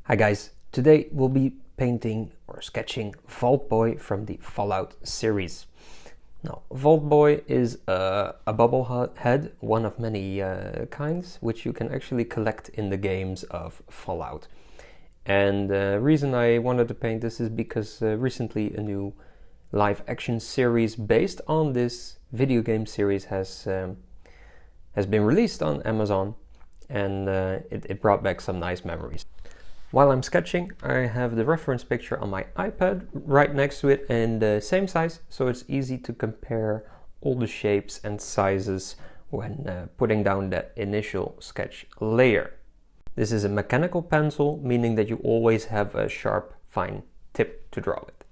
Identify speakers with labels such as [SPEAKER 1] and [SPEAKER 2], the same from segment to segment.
[SPEAKER 1] Hi guys, today we'll be painting or sketching Vault Boy from the Fallout series. Now, Vault Boy is a bubble head, one of many kinds, which you can actually collect in the games of Fallout. And the reason I wanted to paint this is because recently a new live action series based on this video game series has been released on Amazon, and it brought back some nice memories. While I'm sketching, I have the reference picture on my iPad right next to it in the same size, so it's easy to compare all the shapes and sizes when putting down that initial sketch layer. This is a mechanical pencil, meaning that you always have a sharp, fine tip to draw with.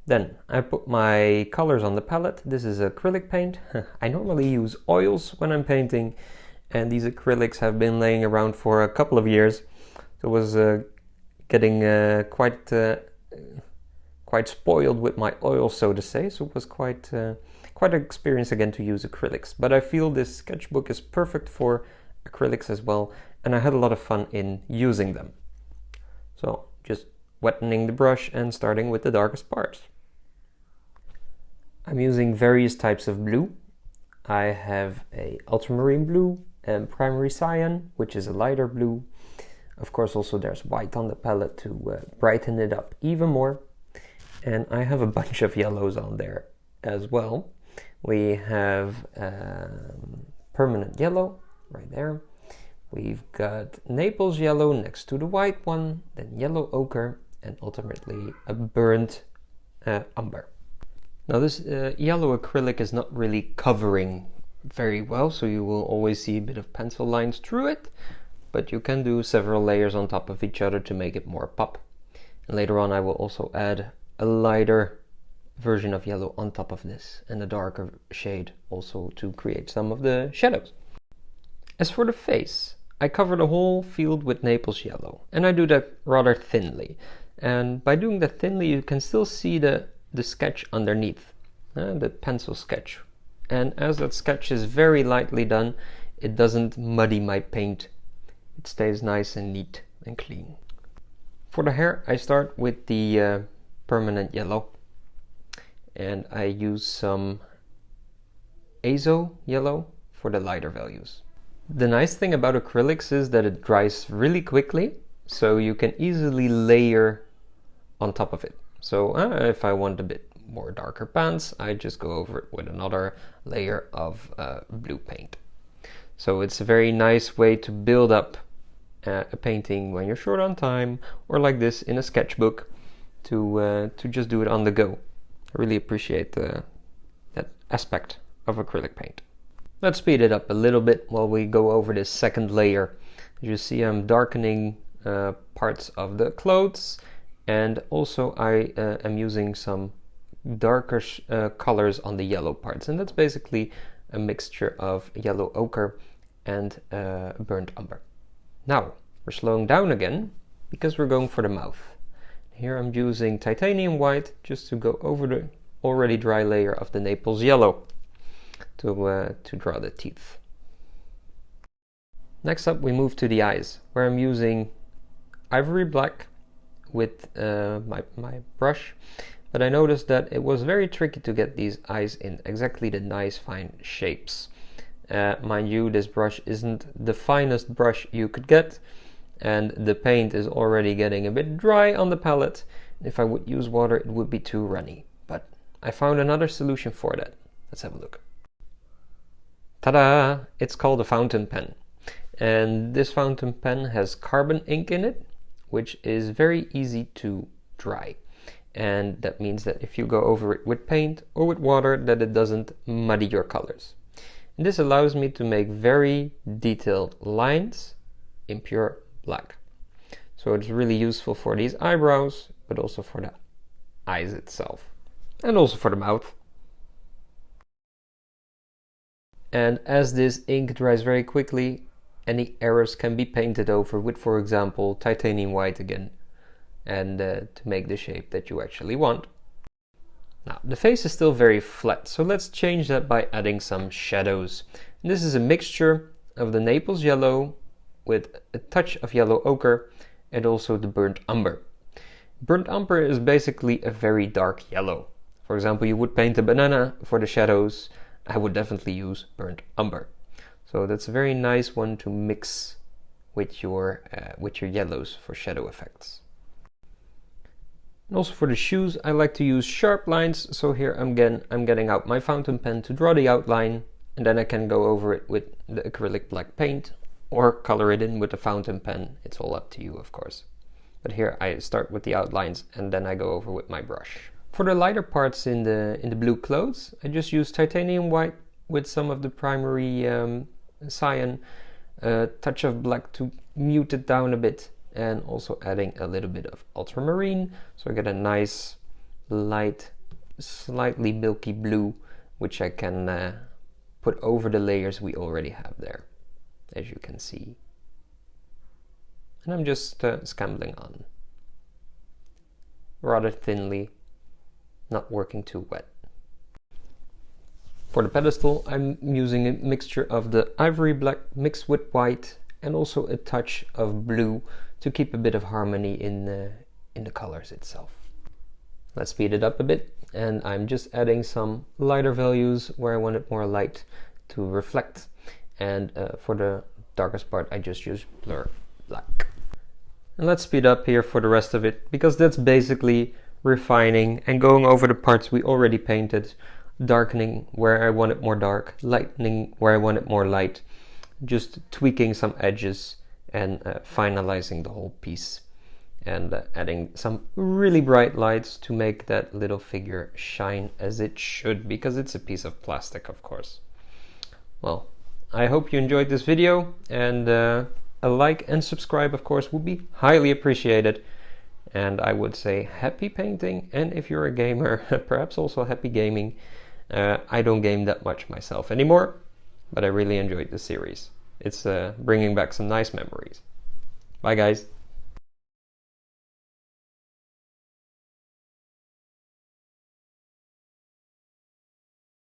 [SPEAKER 1] Then I put my colors on the palette. This is acrylic paint. I normally use oils when I'm painting, and these acrylics have been laying around for a couple of years. So I was getting quite spoiled with my oil, so to say. So it was quite an experience again to use acrylics. But I feel this sketchbook is perfect for acrylics as well, and I had a lot of fun in using them. So just wetting the brush and starting with the darkest parts. I'm using various types of blue. I have a ultramarine blue and primary cyan, which is a lighter blue. Of course, also there's white on the palette to brighten it up even more. And I have a bunch of yellows on there as well. We have permanent yellow right there. We've got Naples yellow next to the white one, then yellow ochre, and ultimately a burnt umber. Now this yellow acrylic is not really covering very well, so you will always see a bit of pencil lines through it. But you can do several layers on top of each other to make it more pop. And later on I will also add a lighter version of yellow on top of this and a darker shade also to create some of the shadows. As for the face, I cover the whole field with Naples yellow, and I do that rather thinly. And by doing that thinly you can still see the sketch underneath, the pencil sketch. And as that sketch is very lightly done, it doesn't muddy my paint. It stays nice and neat and clean. For the hair, I start with the permanent yellow, and I use some azo yellow for the lighter values. The nice thing about acrylics is that it dries really quickly, so you can easily layer on top of it. So if I want a bit more darker pants, I just go over it with another layer of blue paint. So it's a very nice way to build up a painting when you're short on time, or like this in a sketchbook, to just do it on the go. I really appreciate that aspect of acrylic paint. Let's speed it up a little bit while we go over this second layer. As you see, I'm darkening parts of the clothes, and also I am using some darker colors on the yellow parts, and that's basically a mixture of yellow ochre and burnt umber. Now we're slowing down again because we're going for the mouth. Here I'm using titanium white just to go over the already dry layer of the Naples yellow to draw the teeth. Next up we move to the eyes, where I'm using ivory black with my brush, but I noticed that it was very tricky to get these eyes in exactly the nice fine shapes. Mind you, this brush isn't the finest brush you could get, and the paint is already getting a bit dry on the palette. If I would use water, it would be too runny, but I found another solution for that. Let's have a look. Ta-da! It's called a fountain pen, and this fountain pen has carbon ink in it, which is very easy to dry, and that means that if you go over it with paint or with water, that it doesn't muddy your colors. And this allows me to make very detailed lines in pure black. So it's really useful for these eyebrows, but also for the eyes itself, and also for the mouth. And as this ink dries very quickly, any errors can be painted over with, for example, titanium white again, and to make the shape that you actually want. Now, the face is still very flat, so let's change that by adding some shadows. And this is a mixture of the Naples yellow with a touch of yellow ochre and also the burnt umber. Burnt umber is basically a very dark yellow. For example, you would paint a banana for the shadows. I would definitely use burnt umber. So that's a very nice one to mix with your yellows for shadow effects. And also for the shoes, I like to use sharp lines. So here I'm getting out my fountain pen to draw the outline, and then I can go over it with the acrylic black paint or color it in with the fountain pen. It's all up to you, of course. But here I start with the outlines and then I go over with my brush. For the lighter parts in the blue clothes, I just use titanium white with some of the primary cyan, a touch of black to mute it down a bit, and also adding a little bit of ultramarine, so I get a nice light, slightly milky blue, which I can put over the layers we already have there, as you can see. And I'm just scambling on, rather thinly, not working too wet. For the pedestal, I'm using a mixture of the ivory black mixed with white and also a touch of blue to keep a bit of harmony in the colors itself. Let's speed it up a bit, and I'm just adding some lighter values where I want it more light to reflect, and for the darkest part I just use blur black. And let's speed up here for the rest of it, because that's basically refining and going over the parts we already painted, darkening where I want it more dark, lightening where I want it more light, just tweaking some edges and finalizing the whole piece, and adding some really bright lights to make that little figure shine as it should, because it's a piece of plastic, of course. Well, I hope you enjoyed this video, and a like and subscribe, of course, would be highly appreciated. And I would say happy painting, and if you're a gamer, perhaps also happy gaming. I don't game that much myself anymore, but I really enjoyed the series. It's bringing back some nice memories. Bye guys.